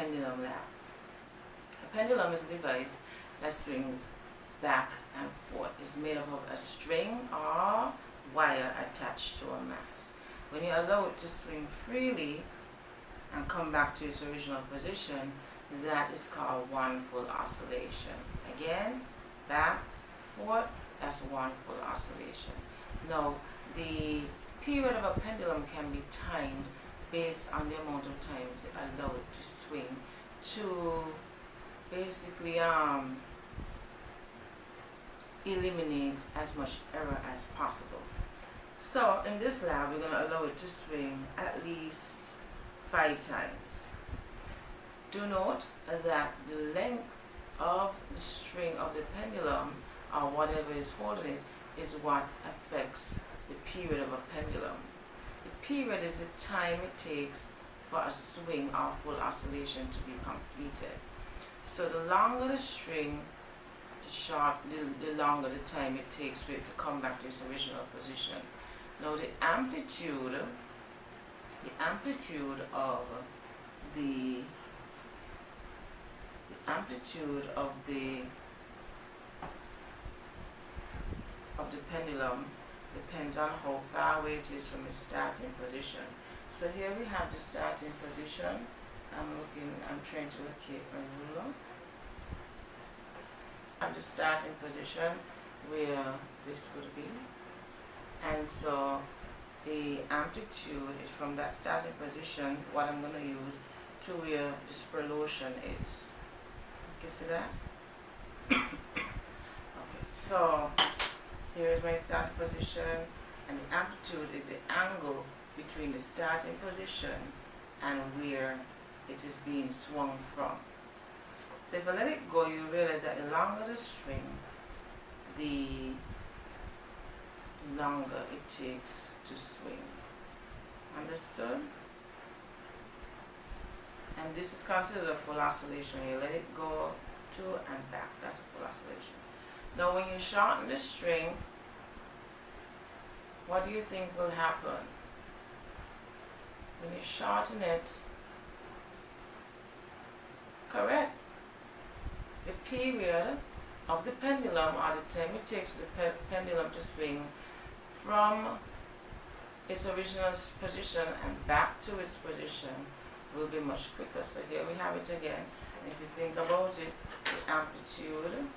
Pendulum Lab. A pendulum is a device that swings back and forth. It's made up of a string or wire attached to a mass. When you allow it to swing freely and come back to its original position, that is called one full oscillation. Again, back, forth, that's one full oscillation. Now, the period of a pendulum can be timed based on the amount of times you allow it to swing to basically eliminate as much error as possible. So in this lab, we're going to allow it to swing at least 5 times. Do note that the length of the string of the pendulum or whatever is holding it is what affects the period of a pendulum. The period is the time it takes for a swing or full oscillation to be completed. So the longer the string, the longer the time it takes for it to come back to its original position. Now the amplitude of the pendulum depends on how far away it is from its starting position. So here we have the starting position. I'm trying to locate my ruler. At the starting position where this would be. And so the amplitude is from that starting position, what I'm going to use, to where the spurlotion is. You can see that? Okay, so here is my starting position, and the amplitude is the angle between the starting position and where it is being swung from. So if I let it go, you realize that the longer the string, the longer it takes to swing. Understood? And this is considered a full oscillation. You let it go to and back. That's a full oscillation. Now when you shorten the string, what do you think will happen? When you shorten it, correct, the period of the pendulum, or the time it takes the pendulum to swing from its original position and back to its position, will be much quicker. So here we have it again. And if you think about it, the amplitude,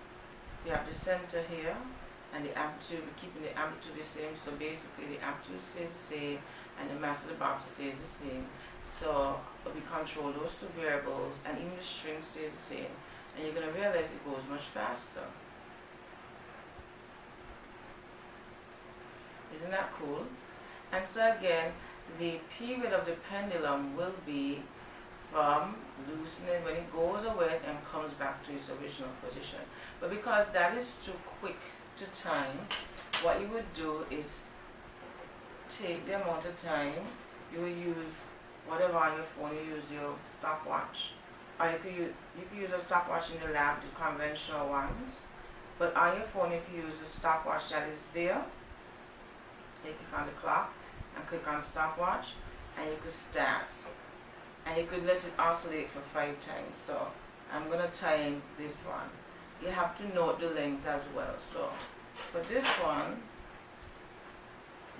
we have the center here, and the amplitude, we're keeping the amplitude the same. So basically the amplitude stays the same and the mass of the box stays the same. So we control those two variables, and even the string stays the same. And you're going to realize it goes much faster. Isn't that cool? And so again, the period of the pendulum will be from loosening when it goes away and comes back to its original position. But because that is too quick to time, what you would do is take the amount of time. You will use whatever on your phone. You use your stopwatch, or you could use a stopwatch in the lab, the conventional ones. But on your phone, you can use a stopwatch that is there. You click on the clock and click on stopwatch, and you could start. And you could let it oscillate for 5 times. So I'm going to time this one. You have to note the length as well. So for this one,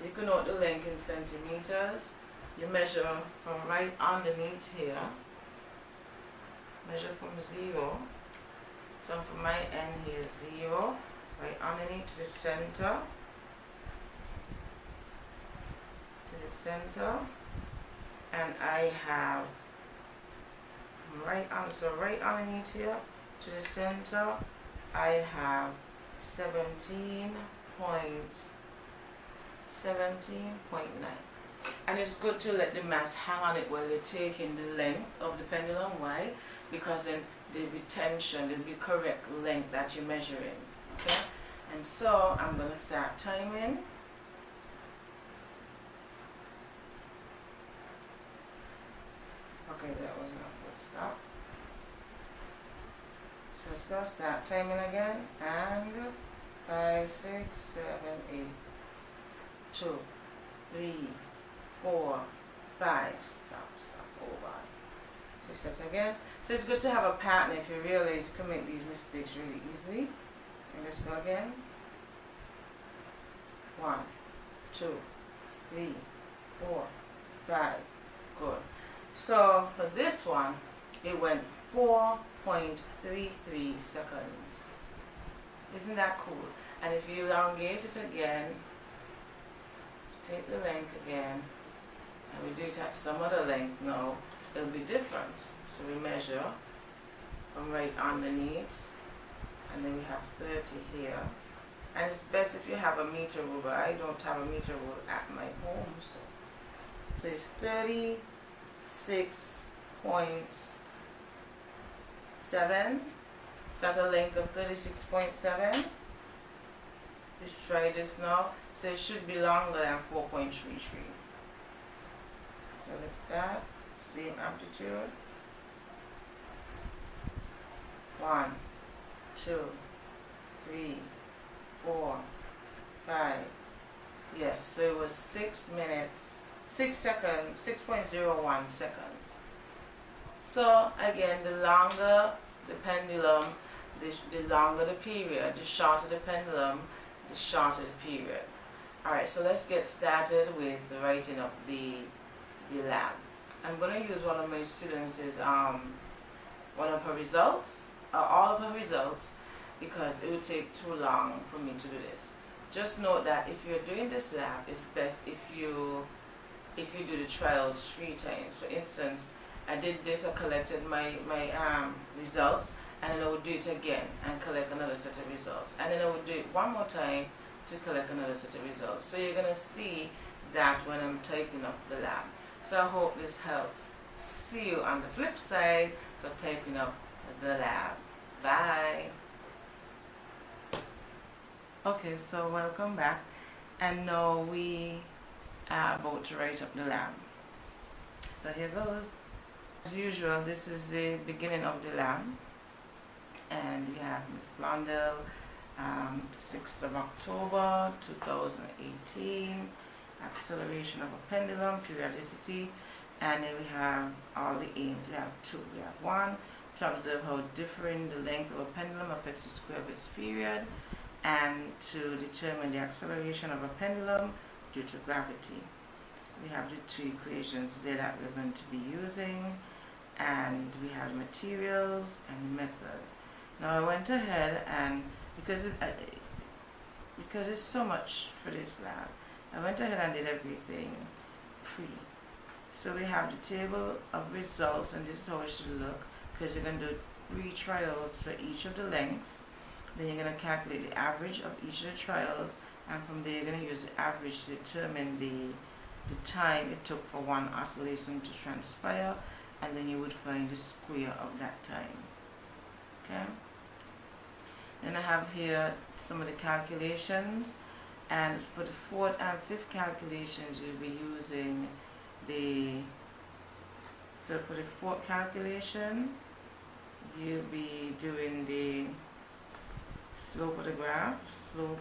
you can note the length in centimeters. You measure from right underneath here. Measure from 0. So from my end here, 0. Right underneath the center. To the center. And I have right underneath here to the center, I have 17.9. And it's good to let the mass hang on it while you're taking the length of the pendulum. Why? Because then there'll be tension, there'll be correct length that you're measuring. Okay? And so I'm going to start timing. Okay, that was not full stop. So it's going to start timing again. And 5, 6, 7, 8, 2, 3, 4, 5. Stop, over. So set again. So it's good to have a pattern. If you realize you can make these mistakes really easily. And let's go again. 1, 2, 3, 4, 5. Good. So for this one, it went 4.33 seconds. Isn't that cool? And if you elongate it again, take the length again, and we do it at some other length now, it'll be different. So we measure from right underneath, and then we have 30 here. And it's best if you have a meter rule, but I don't have a meter rule at my home. So it's 36.7. So that's a length of 36.7. Let's try this now. So it should be longer than 4.33. So let's start. Same amplitude. 1, 2, 3, 4, 5. Yes, so it was 6 minutes, 6 seconds, 6.01 seconds. So again, the longer the pendulum, the longer the period, the shorter the pendulum, the shorter the period. Alright, so let's get started with writing up the lab. I'm going to use one of my students' one of her results, all of her results, because it would take too long for me to do this. Just note that if you're doing this lab, it's best if you do the trials 3 times. For instance, I did this, I collected my results, and then I would do it again and collect another set of results. And then I would do it one more time to collect another set of results. So you're going to see that when I'm typing up the lab. So I hope this helps. See you on the flip side for typing up the lab. Bye. Okay, so welcome back. And now we are about to write up the lab. So here goes. As usual, this is the beginning of the lab. And we have Miss Blondell, 6th of October 2018, acceleration of a pendulum, periodicity, and then we have all the aims. We have 2. We have 1, to observe how differing the length of a pendulum affects the square of its period, and to determine the acceleration of a pendulum due to gravity. We have the 2 equations there that we're going to be using, and we have the materials and the method. Now I went ahead and because it's so much for this lab, I went ahead and did everything pre. So we have the table of results, and this is how it should look, because you're going to do 3 trials for each of the lengths. Then you're going to calculate the average of each of the trials, and from there you're going to use the average to determine the time it took for one oscillation to transpire, and then you would find the square of that time. Okay? Then I have here some of the calculations, and for the 4th and 5th calculations you'll be using so for the 4th calculation you'll be doing the slope of the graph, so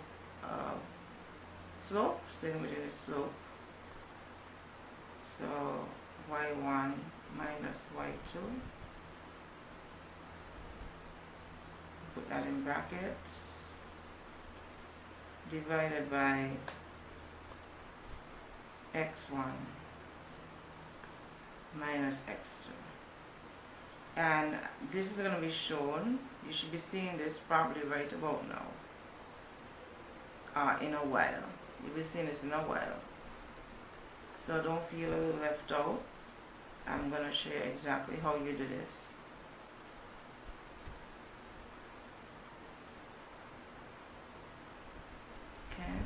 then we're doing the slope, so y1 minus y2, put that in brackets, divided by x1 minus x2. And this is going to be shown, you should be seeing this probably right about now, in a while. You'll be seeing this in a while. So don't feel a little left out. I'm going to show you exactly how you do this. Okay.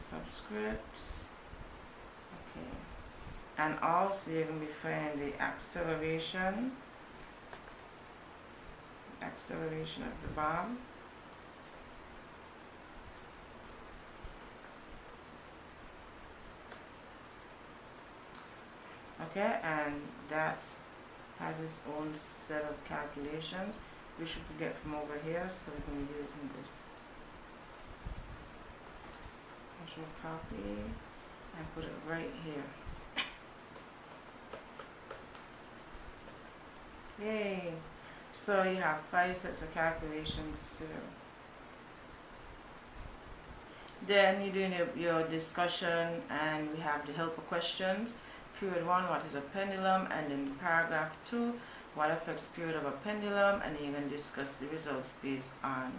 Subscript. Okay. And also you're going to be finding the acceleration of the bomb. Okay, and that has its own set of calculations which we could get from over here, so we're going to be using this. Control copy and put it right here. Yay! So you have 5 sets of calculations to do. Then you're doing your discussion, and we have the helper questions. Period 1, what is a pendulum? And then paragraph 2, what affects period of a pendulum? And then you're going to discuss the results based on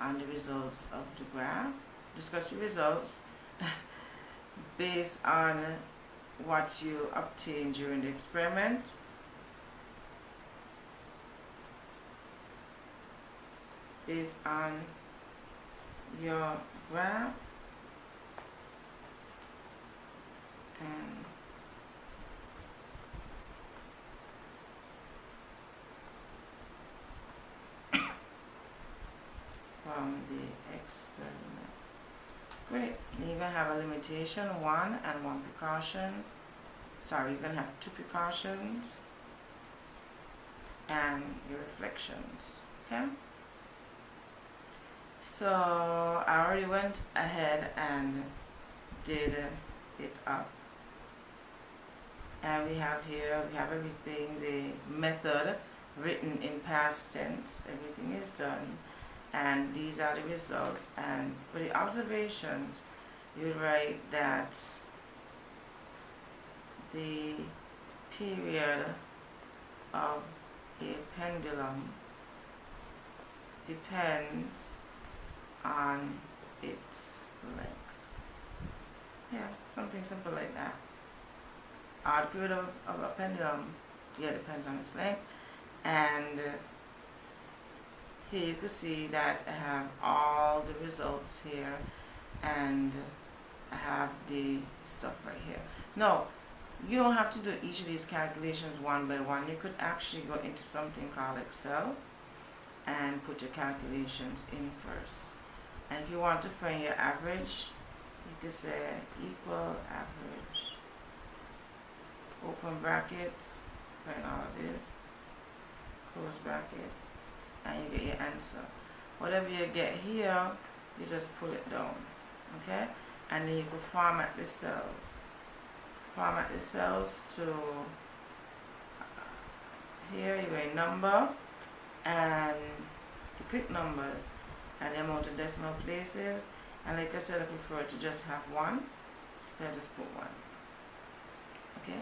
the results of the graph. Discuss the results based on what you obtained during the experiment. Based on your graph and from the experiment. Great. Then you're going to have a limitation 1 and 1 precaution. Sorry, you're going to have 2 precautions and your reflections. Okay? So I already went ahead and did it up. And we have here, we have everything, the method written in past tense. Everything is done. And these are the results. And for the observations, you write that the period of a pendulum depends on its length. Yeah, something simple like that. The period of a pendulum, yeah, depends on its length. And here you can see that I have all the results here, and I have the stuff right here. No, you don't have to do each of these calculations one by one. You could actually go into something called Excel and put your calculations in first. And if you want to find your average, you can say equal average, open brackets, find all of this, close bracket, and you get your answer. Whatever you get here, you just pull it down, okay? And then you can format the cells. Format the cells to here, you go number, and you click numbers and the amount of decimal places. And like I said, I prefer to just have 1, so I just put 1. Okay?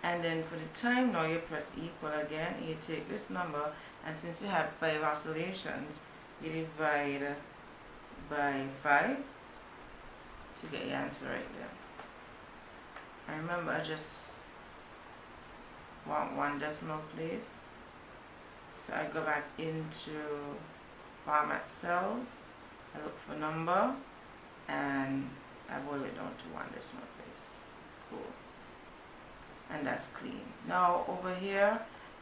And then for the time now, you press equal again, you take this number, and since you have 5 oscillations, you divide by 5 to get your answer right there. And remember, I just want 1 decimal place, so I go back into format cells, I look for number, and I boil it down to 1 decimal place. Cool. And that's clean. Now over here,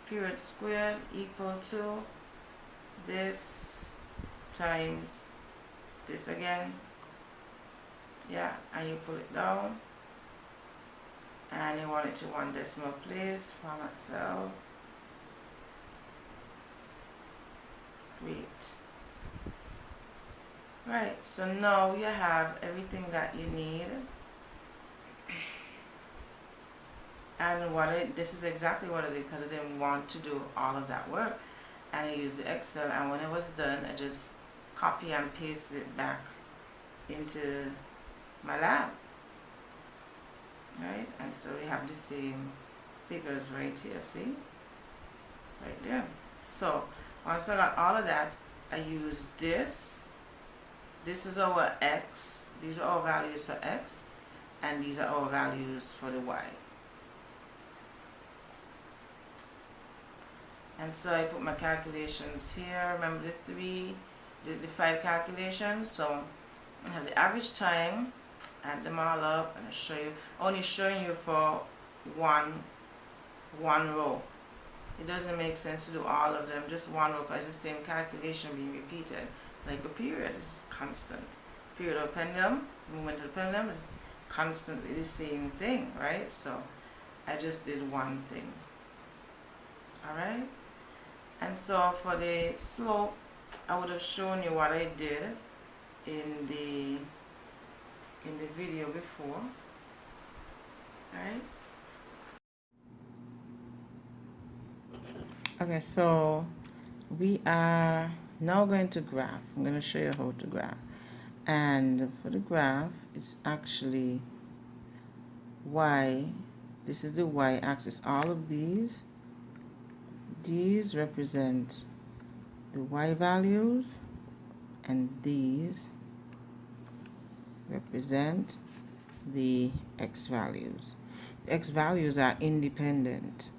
period squared equal to this times this again. Yeah, and you pull it down, and you want it to 1 decimal place, format cells. Great. Right, so now you have everything that you need. And this is exactly what I did, because I didn't want to do all of that work. And I used the Excel, and when it was done, I just copy and paste it back into my lab. Right, and so we have the same figures right here, see? Right there. So once I got all of that, I use this. This is our X. These are our values for X, and these are our values for the Y. And so I put my calculations here. Remember the 5 calculations. So I have the average time, add them all up, and I show you, only showing you for one row. It doesn't make sense to do all of them, just one row, because the same calculation being repeated. Like a period is constant. Period of pendulum, movement of the pendulum is constantly the same thing, right? So I just did one thing. Alright? And so for the slope, I would have shown you what I did in the video before. Alright? Okay, so we are now going to graph. I'm going to show you how to graph. And for the graph, it's actually y. This is the y-axis. All of these represent the y values, and these represent the x values. The x values are independent,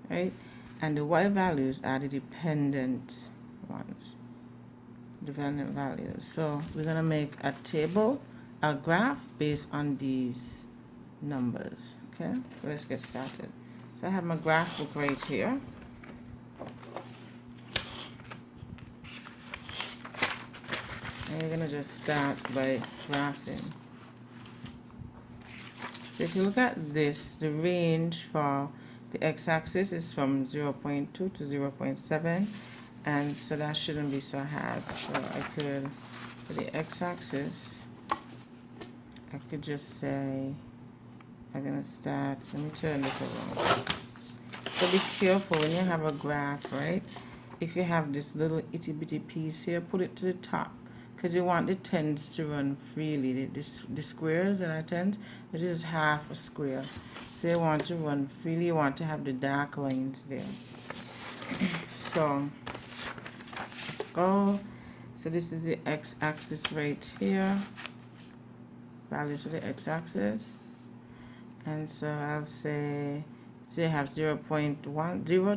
right? And the y values are the dependent ones, dependent values. So we're going to make a table, a graph based on these numbers. Okay, so let's get started. So I have my graph book right here. And you're going to just start by graphing. So if you look at this, the range for the x-axis is from 0.2 to 0.7, and so that shouldn't be so hard. So I could, for the x-axis, I could just say, I'm going to start, let me turn this around. So be careful when you have a graph, right? If you have this little itty bitty piece here, put it to the top, because you want the tens to run freely. The squares that are tens, it is half a square. So you want to run freely, you want to have the dark lines there. So let's go. So this is the x-axis right here, value to the x-axis. And so I'll say, so you have 0.10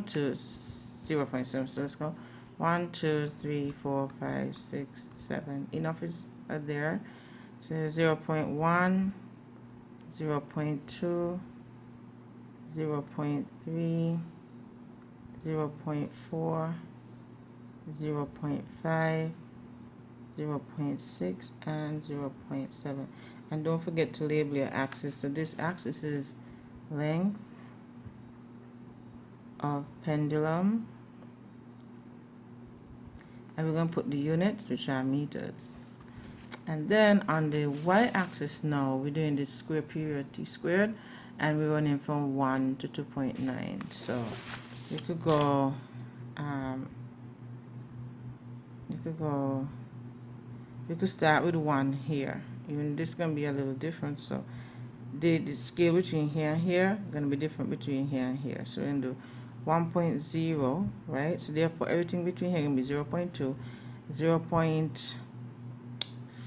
to 0.7. So let's go 1, 2, 3, 4, 5, 6, 7. Enough is there. So 0.1, 0.2, 0.3, 0.4, 0.5, 0.6, and 0.7. And don't forget to label your axis. So this axis is length of pendulum, and we're going to put the units, which are meters. And then on the y-axis now, we're doing the square period t squared, and we're running from 1 to 2.9. So you could go, you could start with 1 here. Even this is going to be a little different, so the scale between here and here is going to be different between here and here. So we're going to do 1.0, right? So therefore everything between here is going to be 0.2, 0.4,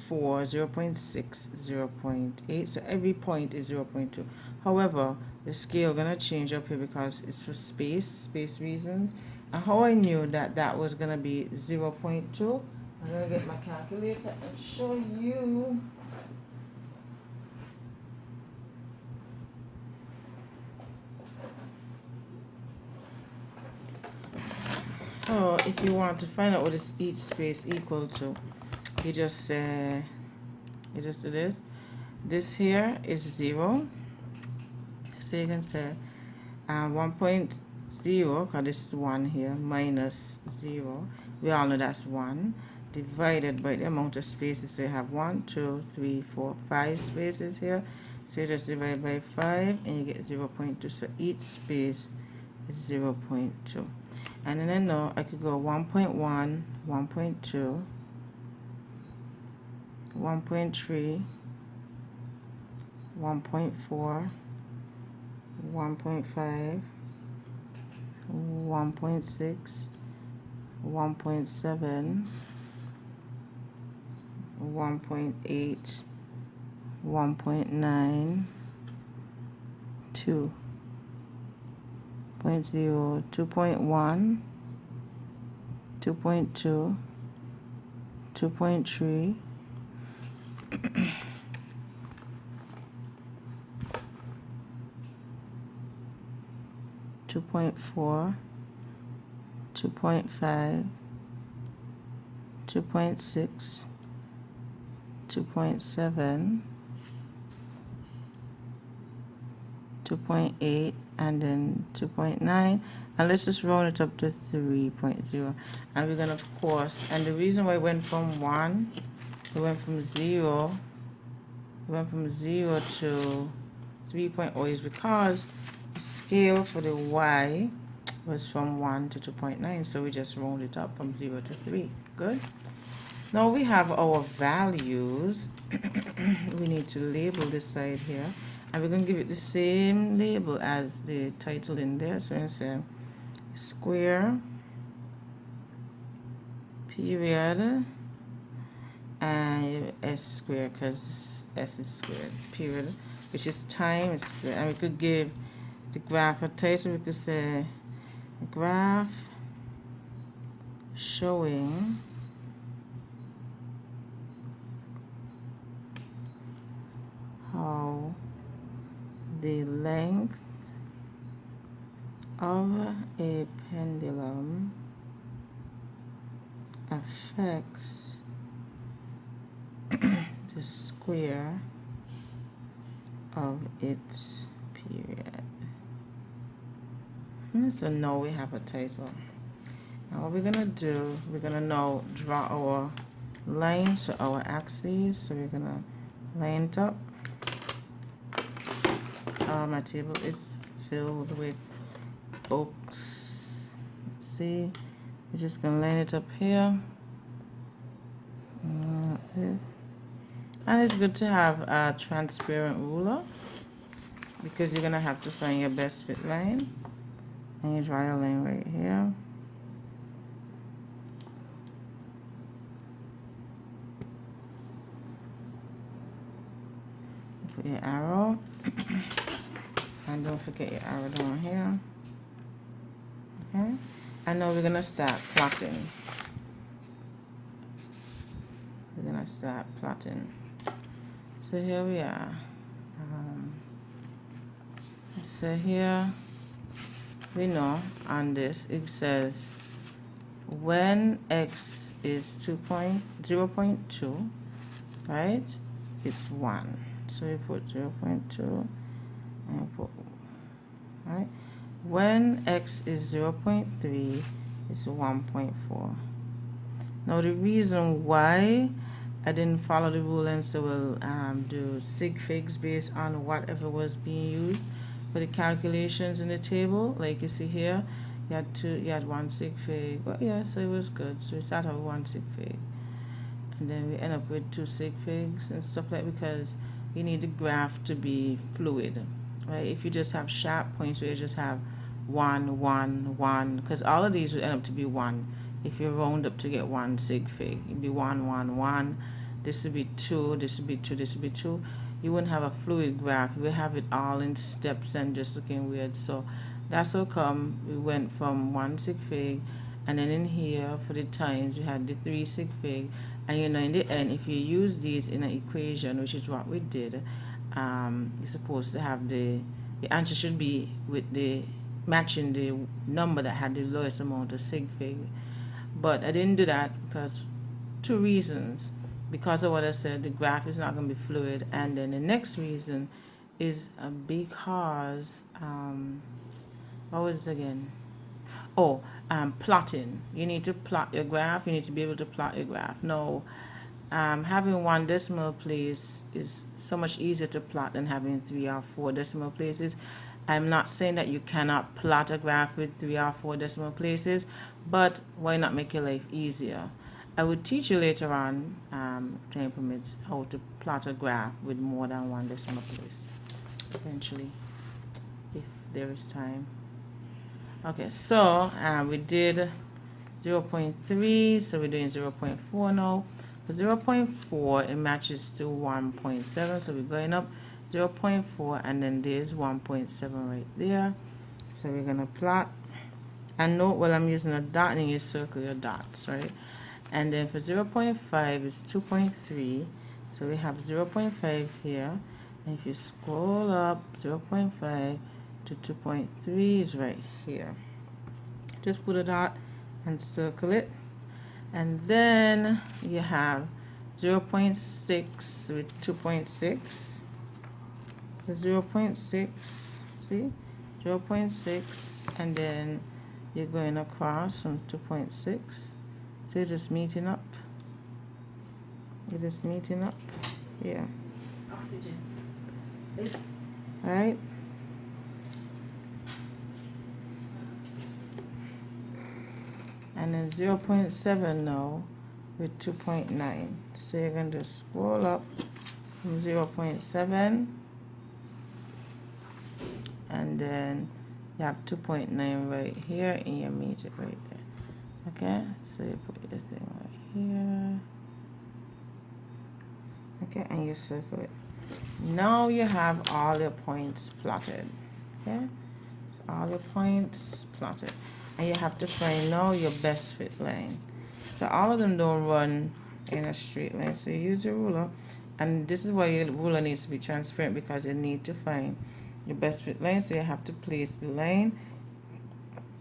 0.6, 0.8. So every point is 0.2. However, the scale is going to change up here because it's for space reasons. And how I knew that that was going to be 0.2, I'm going to get my calculator and show you. So if you want to find out what is each space equal to, you just say, you just do this. This here is 0. So you can say 1.0, because this is 1 here, minus 0. We all know that's 1. Divided by the amount of spaces. So you have 1, 2, 3, 4, 5 spaces here. So you just divide by 5 and you get 0.2. So each space is 0.2. And then I know I could go 1.1, 1.2, 1.3, 1.4, 1.5, 1.6, 1.7, 1.8, 1.9, 2. 0.0, 2.1, 2.2, 2.3, 2.4, 2.5, 2.6, 2.7, 2.8, and then 2.9, and let's just round it up to 3.0. And we're gonna, of course, and the reason why we went from 1, we went from 0 to 3.0 is because, you scale for the y was from 1 to 2.9, so we just round it up from 0 to 3. Good. Now we have our values. We need to label this side here, and we're going to give it the same label as the title in there. So I'm say square period and s squared, because s is squared, period, which is time squared. And we could give the graph a title. We could say graph showing how the length of a pendulum affects the square of its period. So now we have a title. Now what we're gonna do, we're gonna now draw our lines to our axes. So we're gonna line it up. My table is filled with books. Let's see, we're just gonna line it up here. And it's good to have a transparent ruler, because you're gonna have to find your best fit line. And you draw your line right here. Put your arrow. And don't forget your arrow down here. Okay? And now we're gonna start plotting. We're gonna start plotting. So here we are. So here we know on this it says when x is 0.2, right? It's 1. So we put 0.2 and put, right? When x is 0.3, it's 1.4. Now the reason why I didn't follow the rule and so we'll do sig figs based on whatever was being used for the calculations in the table. Like you see here, you had 1 sig fig. Well, yeah, so it was good. So we start out with 1 sig fig, and then we end up with 2 sig figs and stuff like that, because you need the graph to be fluid, right? If you just have sharp points where you just have 1, 1, 1, because all of these would end up to be 1. If you round up to get 1 sig fig, it'd be 1, 1, 1. This would be 2, this would be 2, this would be 2. You wouldn't have a fluid graph. You would have it all in steps and just looking weird. So that's how come we went from 1 sig fig, and then in here for the times we had the 3 sig fig. And you know, in the end, if you use these in an equation, which is what we did, you're supposed to have the answer should be with the matching the number that had the lowest amount of sig fig. But I didn't do that because 2 reasons. Because of what I said, the graph is not going to be fluid. And then the next reason is because, what was it again? Oh, plotting. You need to plot your graph. You need to be able to plot your graph. No, having 1 decimal place is so much easier to plot than having 3 or 4 decimal places. I'm not saying that you cannot plot a graph with 3 or 4 decimal places, but why not make your life easier? I will teach you later on, time permits, how to plot a graph with more than 1 decimal place, eventually, if there is time. Okay, so we did 0.3, so we're doing 0.4 now. For 0.4, it matches to 1.7, so we're going up 0.4, and then there's 1.7 right there. So we're gonna plot, and note while I'm using a dot, and you circle your dots, right? And then for 0.5 it's 2.3, so we have 0.5 here, and if you scroll up, 0.5 to 2.3 is right here. Just put a dot and circle it, and then you have 0.6 with 2.6, so 0.6, see, 0.6, and then you're going across from 2.6. So you're just meeting up. You're just meeting up. Yeah. Oxygen. Right? and then 0.7 now with 2.9. So you're going to scroll up from 0.7, and then you have 2.9 right here, and you meet it right there. Okay, so you put your thing right here. Okay, and you circle it. Now you have all your points plotted. Okay, so all your points plotted, and you have to find now your best fit line. So all of them don't run in a straight line, so you use your ruler, and this is why your ruler needs to be transparent, because you need to find your best fit line. So you have to place the line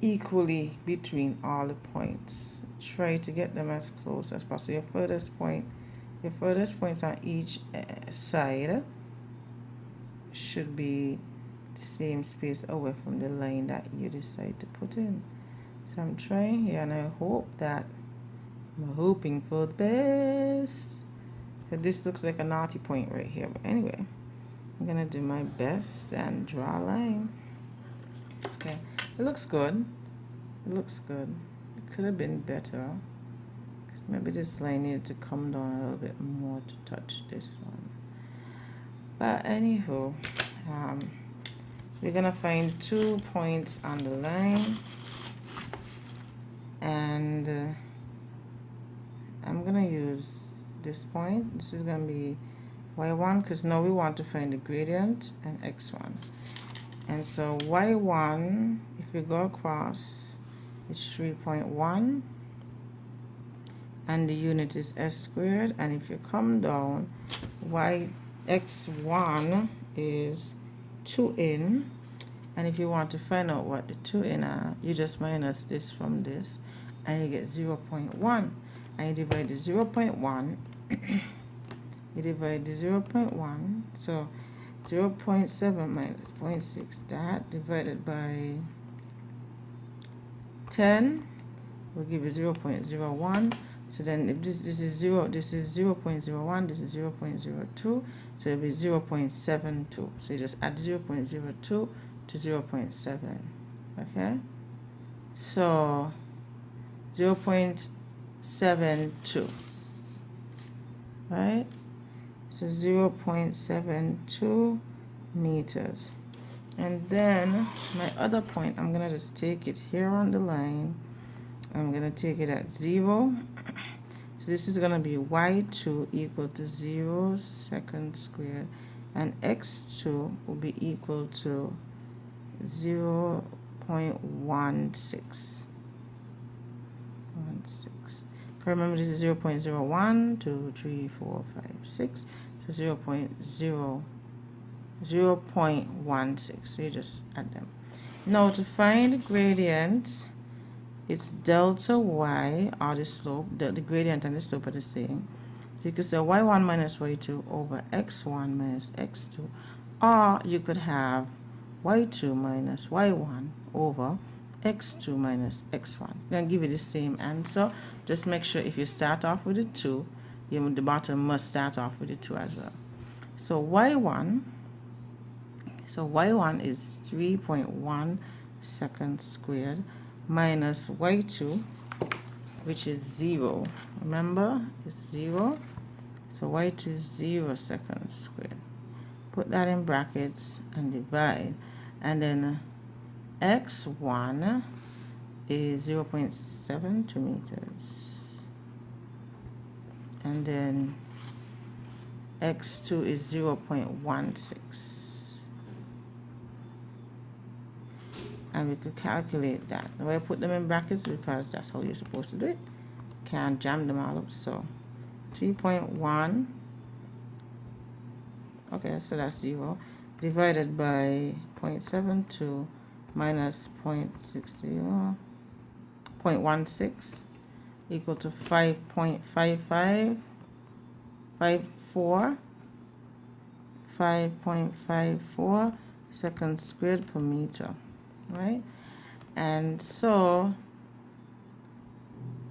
equally between all the points. Try to get them as close as possible. Your furthest points on each side should be the same space away from the line that you decide to put in. So I'm trying here, and I'm hoping for the best. But this looks like a naughty point right here, but anyway, I'm gonna do my best and draw a line. Okay, it looks good. It looks good. It could have been better. Maybe this line needed to come down a little bit more to touch this one. But anywho, we're gonna find 2 points on the line, and I'm gonna use this point. This is gonna be y1, because now we want to find the gradient, and x1. And so y1, if you go across, it's 3.1, and the unit is s squared. And if you come down, x1 is 2n, and if you want to find out what the 2n are, you just minus this from this, and you get 0.1, and you divide the 0.1 you divide the 0.1, so 0.7 minus 0.6, that divided by 10 will give you 0.01. So then if this is 0, this is 0.01, this is 0.02, so it'll be 0.72. So you just add 0.02 to 0.7. Okay, so 0.72, right? So 0.72 meters. And then my other point, I'm gonna just take it here on the line. I'm gonna take it at 0. So this is gonna be y2 equal to 0 second squared, and x2 will be equal to 0.16. Remember, this is 0.01, 2, 3, 4, 5, 6. So 0.16. So you just add them. Now to find the gradient, it's delta y, or the slope. The gradient and the slope are the same. So you could say y1 minus y2 over x1 minus x2. Or you could have y2 minus y1 over x2 minus x1. It's going to give you the same answer. Just make sure if you start off with a 2, the bottom must start off with a 2 as well. So y1 is 3.1 seconds squared minus y2, which is 0. Remember, it's 0. So y2 is 0 seconds squared. Put that in brackets and divide. And then x1 is 0.72 meters. And then x2 is 0.16. And we could calculate that. The way I put them in brackets because that's how you're supposed to do it. Can't jam them all up. So 3.1. Okay, so that's 0. Divided by 0.72 minus 0.60, 0.16 equal to 5.54 seconds squared per meter, right? And so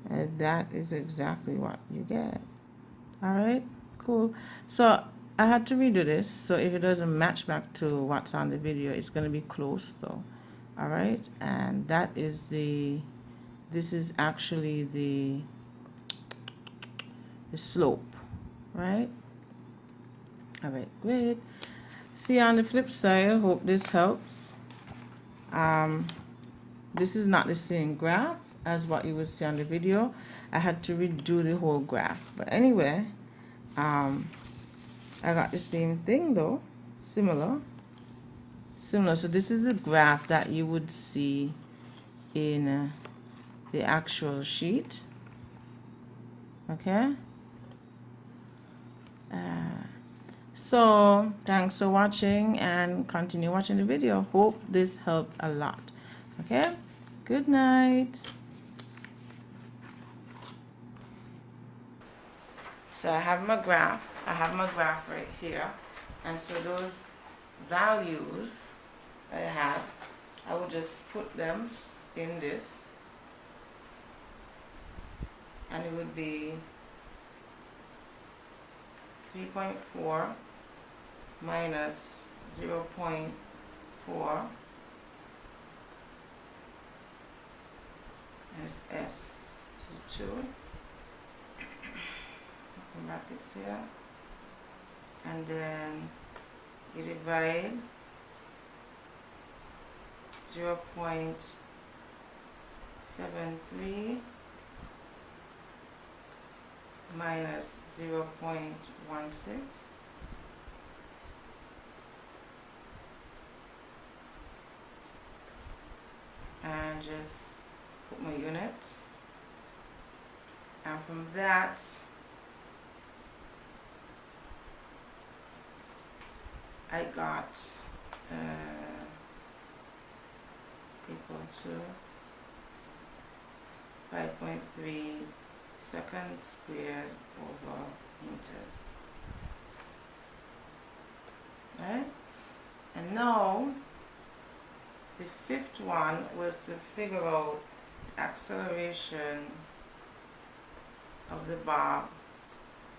that is exactly what you get. All right, cool. So I had to redo this, so if it doesn't match back to what's on the video, it's going to be close though. All right, and that is the this is actually the slope, right? All right, great. See you on the flip side. I hope this helps. This is not the same graph as what you would see on the video. I had to redo the whole graph. But anyway, I got the same thing though, similar. So this is a graph that you would see in the actual sheet. Okay. So thanks for watching and continue watching the video. Hope this helped a lot. Okay. Good night. So I have my graph. Right here, and so those values I had, I will just put them in this, and it would be 3.4 minus 0.4 is S to 2. Open brackets here, and then you divide 0.73 minus 0.16, and just put my units, and from that I got equal to 5.3 seconds squared over meters. Right? And now the fifth one was to figure out the acceleration of the bob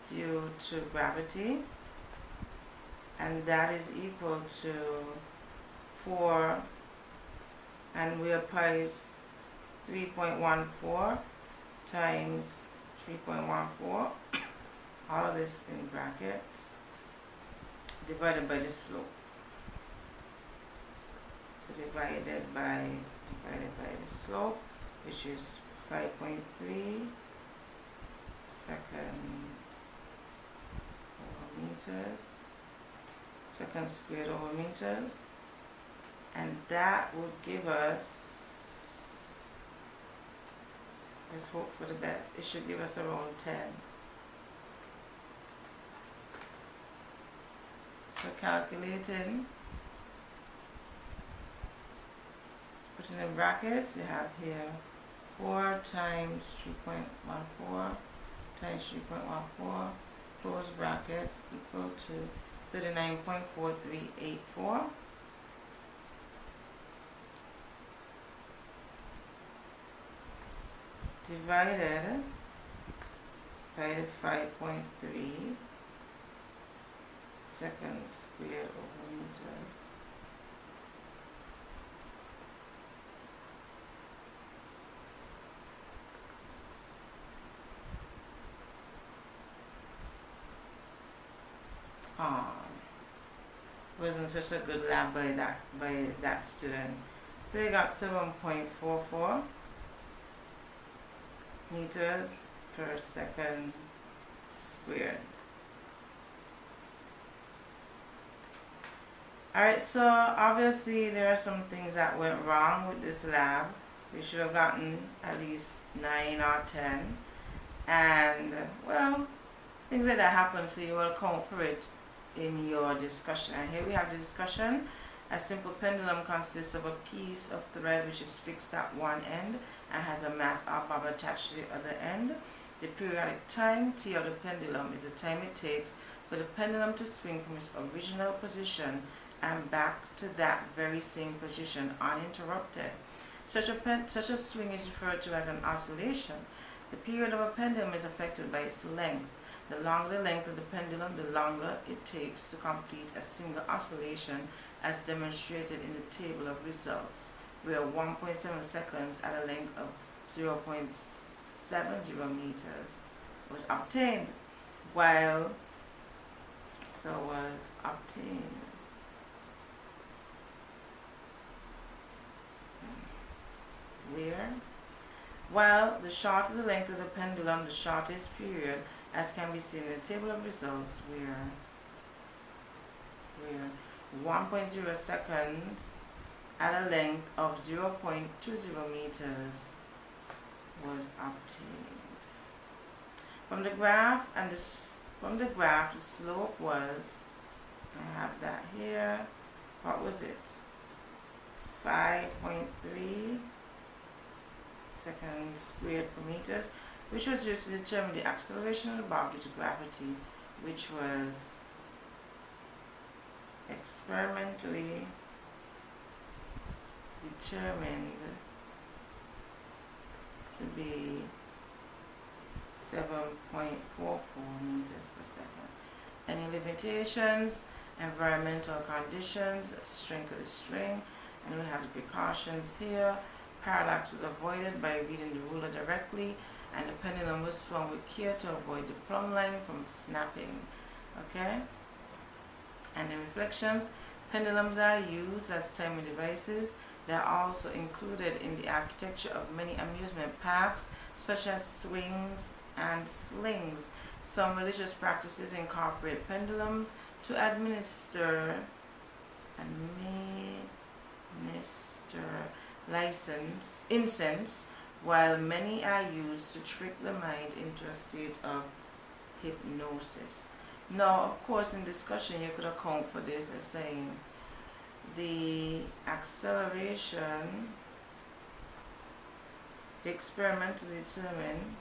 due to gravity, and that is equal to 4, and we apply 3.14 times 3.14, all of this in brackets, divided by the slope. So divided by the slope, which is 5.3 seconds over meters, seconds squared over meters, and that would give us, let's hope for the best, it should give us around 10. So calculating, putting in brackets, you have here 4 times 3.14 times 3.14, close brackets, equal to 39.4384. Divided by the 5.3 seconds squared over meters. Wasn't such a good lab by that student. So they got 7.44 meters per second squared. Alright, so obviously there are some things that went wrong with this lab. We should have gotten at least 9 or 10. And, well, things like that happen, so you will account for it in your discussion. And here we have the discussion. A simple pendulum consists of a piece of thread which is fixed at one end and has a mass or bob attached to the other end. The periodic time, T of the pendulum, is the time it takes for the pendulum to swing from its original position and back to that very same position uninterrupted. Such a swing is referred to as an oscillation. The period of a pendulum is affected by its length. The longer the length of the pendulum, the longer it takes to complete a single oscillation, as demonstrated in the table of results, where 1.7 seconds at a length of 0.70 meters was obtained, while while the shorter the length of the pendulum, the shortest period, as can be seen in the table of results, where 1.0 seconds at a length of 0.20 meters was obtained. From the graph the slope was, I have that here, what was it? 5.3 seconds squared per meters, which was used to determine the acceleration of the bob due to gravity, which was experimentally determined to be 7.44 meters per second. Any limitations? Environmental conditions, strength of the string, and we have the precautions here. Parallax was avoided by reading the ruler directly, and the pendulum was swung with care to avoid the plumb line from snapping. Okay? And the reflections. Pendulums are used as timing devices. They are also included in the architecture of many amusement parks, such as swings and slings. Some religious practices incorporate pendulums to administer incense, while many are used to trick the mind into a state of hypnosis. Now, of course, in discussion, you could account for this as saying the acceleration, the experiment to determine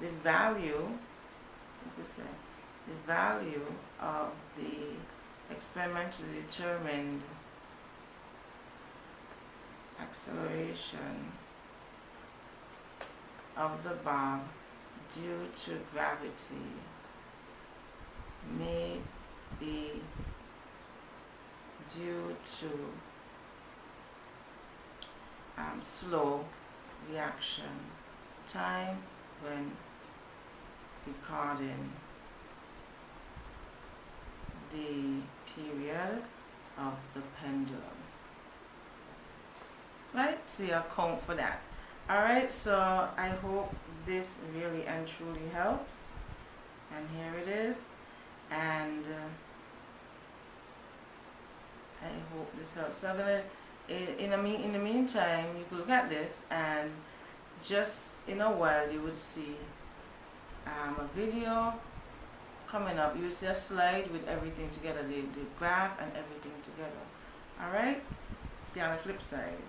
the value of the experimentally determined acceleration of the bob due to gravity may be due to slow reaction time when recording the period of the pendulum. Right, so you account for that. Alright, so I hope this really and truly helps, and here it is, and I hope this helps. So I'm gonna, in the meantime, you can look at this, and just in a while you would see a video coming up. You will see a slide with everything together, the graph and everything together. Alright, see you on the flip side.